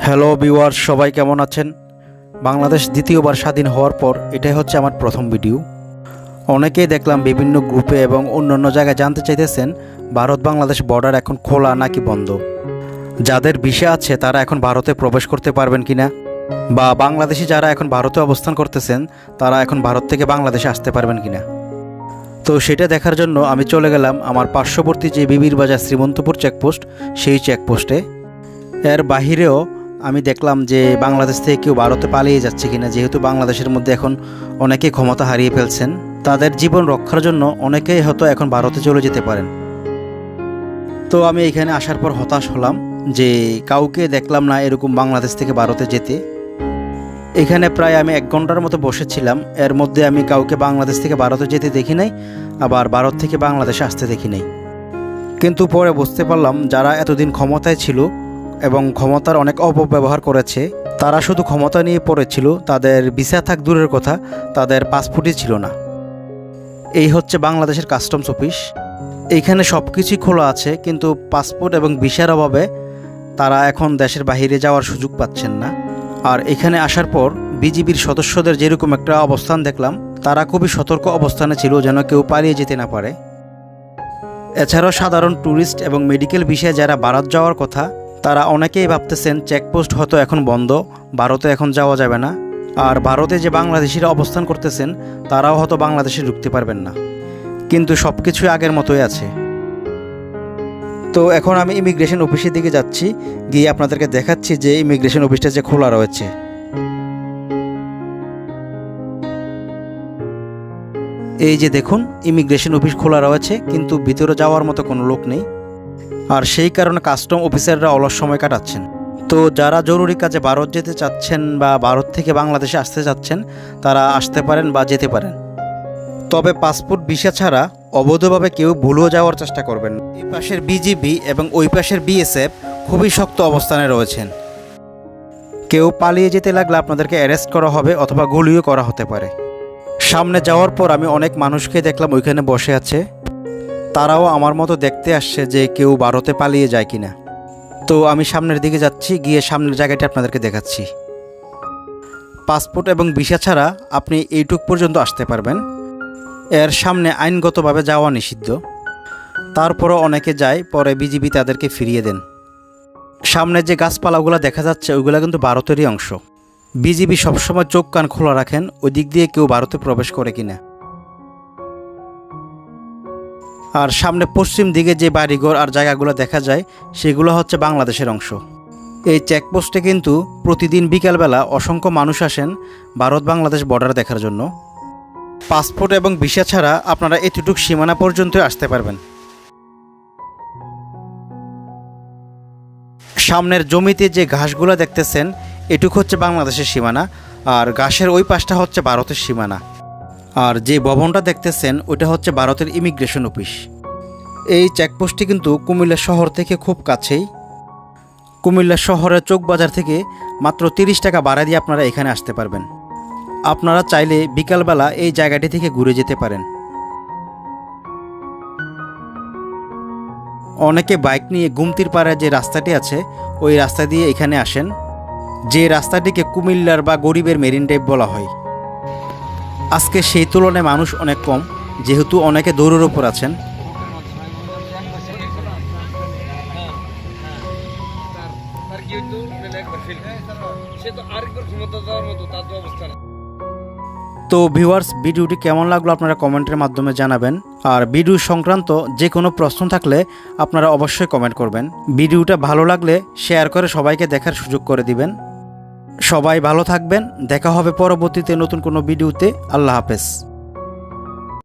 Hello viewers, সবাই কেমন আছেন? বাংলাদেশ দ্বিতীয়বার স্বাধীন হওয়ার পর এটাই হচ্ছে আমার প্রথম ভিডিও। অনেকেই দেখলাম বিভিন্ন গ্রুপে এবং অন্যান্য জায়গায় জানতে চাইতেছেন ভারত বাংলাদেশ বর্ডার এখন খোলা নাকি বন্ধ। যাদের ভিসা আছে তারা এখন ভারতে প্রবেশ করতে পারবেন কিনা, বা বাংলাদেশি যারা এখন ভারতে অবস্থান করতেছেন তারা এখন ভারত থেকে বাংলাদেশে আসতে পারবেন কিনা। তো সেটা দেখার জন্য আমি চলে গেলাম আমার পার্শ্ববর্তী যে বিবির বাজার শ্রীমন্তপুর চেকপোস্ট, সেই চেকপোস্টে। এর বাহিরেও আমি দেখলাম যে বাংলাদেশ থেকে কেউ ভারতে পালিয়ে যাচ্ছে কিনা, যেহেতু বাংলাদেশের মধ্যে এখন অনেকেই ক্ষমতা হারিয়ে ফেলছেন। তাদের জীবন রক্ষার জন্য অনেকেই হয়তো এখন ভারতে চলে যেতে পারেন। তো আমি এখানে আসার পর হতাশ হলাম যে কাউকে দেখলাম না এরকম বাংলাদেশ থেকে ভারতে যেতে। এখানে প্রায় আমি 1 ঘন্টার মতো বসেছিলাম, এর মধ্যে আমি কাউকে বাংলাদেশ থেকে ভারতে যেতে দেখি নাই, আবার ভারত থেকে বাংলাদেশে আসতে দেখি নাই। কিন্তু পরে বুঝতে পারলাম যারা এতদিন ক্ষমতায় ছিল এবং ক্ষমতার অনেক অপব্যবহার করেছে, তারা শুধু ক্ষমতা নিয়ে পড়েছিল, তাদের ভিসা থাক দূরের কথা, তাদের পাসপোর্টই ছিল না। এই হচ্ছে বাংলাদেশের কাস্টমস অফিস। এইখানে সব কিছুই খোলা আছে, কিন্তু পাসপোর্ট এবং ভিসার অভাবে তারা এখন দেশের বাইরে যাওয়ার সুযোগ পাচ্ছেন না। আর এখানে আসার পর বিজিবির সদস্যদের যেরকম একটা অবস্থান দেখলাম, তারা খুবই সতর্ক অবস্থানে ছিল যেন কেউ পালিয়ে যেতে না পারে। এছাড়াও সাধারণ ট্যুরিস্ট এবং মেডিকেল ভিসায় যারা ভারত যাওয়ার কথা, তারা অনেকেই ভাবতেছেন চেকপোস্ট হয়তো এখন বন্ধ, ভারতে এখন যাওয়া যাবে না। আর ভারতে যে বাংলাদেশিরা অবস্থান করতেছেন তারাও হয়তো বাংলাদেশে ঢুকতে পারবেন না। কিন্তু সব কিছুই আগের মতোই আছে। তো এখন আমি ইমিগ্রেশন অফিসের দিকে যাচ্ছি, গিয়ে আপনাদেরকে দেখাচ্ছি যে ইমিগ্রেশন অফিসটা যে খোলা রয়েছে। এই যে দেখুন, ইমিগ্রেশন অফিস খোলা রয়েছে, কিন্তু ভিতরে যাওয়ার মতো কোনো লোক নেই। আর সেই কারণে কাস্টম অফিসাররা অলস সময় কাটাচ্ছেন। তো যারা জরুরি কাজে ভারত যেতে চাচ্ছেন বা ভারত থেকে বাংলাদেশে আসতে চাচ্ছেন, তারা আসতে পারেন বা যেতে পারেন। তবে পাসপোর্ট ভিসা ছাড়া অবৈধভাবে কেউ ভুলেও যাওয়ার চেষ্টা করবেন। এই পাশের বিজিবি এবং ওই পাশের বিএসএফ খুবই শক্ত অবস্থানে রয়েছেন। কেউ পালিয়ে যেতে লাগলে আপনাদেরকে অ্যারেস্ট করা হবে অথবা গুলিও করা হতে পারে। সামনে যাওয়ার পর আমি অনেক মানুষকে দেখলাম ওইখানে বসে আছে, তারাও আমার মতো দেখতে আসছে যে কেউ ভারতে পালিয়ে যায় কিনা। তো আমি সামনের দিকে যাচ্ছি, গিয়ে সামনের জায়গাটি আপনাদেরকে দেখাচ্ছি। পাসপোর্ট এবং ভিসা ছাড়া আপনি এইটুক পর্যন্ত আসতে পারবেন। এর সামনে আইনগতভাবে যাওয়া নিষিদ্ধ। তারপরও অনেকে যায়, পরে বিজিবি তাদেরকে ফিরিয়ে দেন। সামনে যে গাছপালাগুলো দেখা যাচ্ছে ওইগুলো কিন্তু ভারতেরই অংশ। বিজিবি সবসময় চোখ কান খোলা রাখেন ওই দিক দিয়ে কেউ ভারতে প্রবেশ করে কিনা। আর সামনে পশ্চিম দিকে যে বাড়িঘর আর জায়গাগুলো দেখা যায় সেগুলো হচ্ছে বাংলাদেশের অংশ। এই চেকপোস্টে কিন্তু প্রতিদিন বিকালবেলা অসংখ্য মানুষ আসেন ভারত বাংলাদেশ বর্ডার দেখার জন্য। পাসপোর্ট এবং ভিসা ছাড়া আপনারা এতটুকু সীমানা পর্যন্ত আসতে পারবেন। সামনের জমিতে যে ঘাসগুলো দেখতেছেন এটুকু হচ্ছে বাংলাদেশের সীমানা, আর ঘাসের ওই পাশটা হচ্ছে ভারতের সীমানা। আর যে ভবনটা দেখতেছেন ওইটা হচ্ছে ভারতের ইমিগ্রেশন অফিস। এই চেকপোস্টটি কিন্তু কুমিল্লা শহর থেকে খুব কাছেই। কুমিল্লা শহরের চৌকবাজার থেকে মাত্র 30 টাকা ভাড়া দিয়ে আপনারা এখানে আসতে পারবেন। আপনারা চাইলে বিকালবেলা এই জায়গাটি থেকে ঘুরে যেতে পারেন। অনেকে বাইক নিয়ে গুমতির পাড়ায় যে রাস্তাটি আছে ওই রাস্তা দিয়ে এখানে আসেন, যে রাস্তাটিকে কুমিল্লার বা গরিবের মেরিন ড্রাইভ বলা হয়। আজকে সেই তুলনায় মানুষ অনেক কম, যেহেতু অনেকে দৌড়ের ওপর আছেন। তো ভিউয়ার্স, ভিডিওটি কেমন লাগলো আপনারা কমেন্টের মাধ্যমে জানাবেন। আর ভিডিও সংক্রান্ত যে কোনো প্রশ্ন থাকলে আপনারা অবশ্যই কমেন্ট করবেন। ভিডিওটা ভালো লাগলে শেয়ার করে সবাইকে দেখার সুযোগ করে দিবেন। সবাই ভালো থাকবেন, দেখা হবে পরবর্তীতে নতুন কোনো ভিডিওতে। আল্লাহ হাফেজ।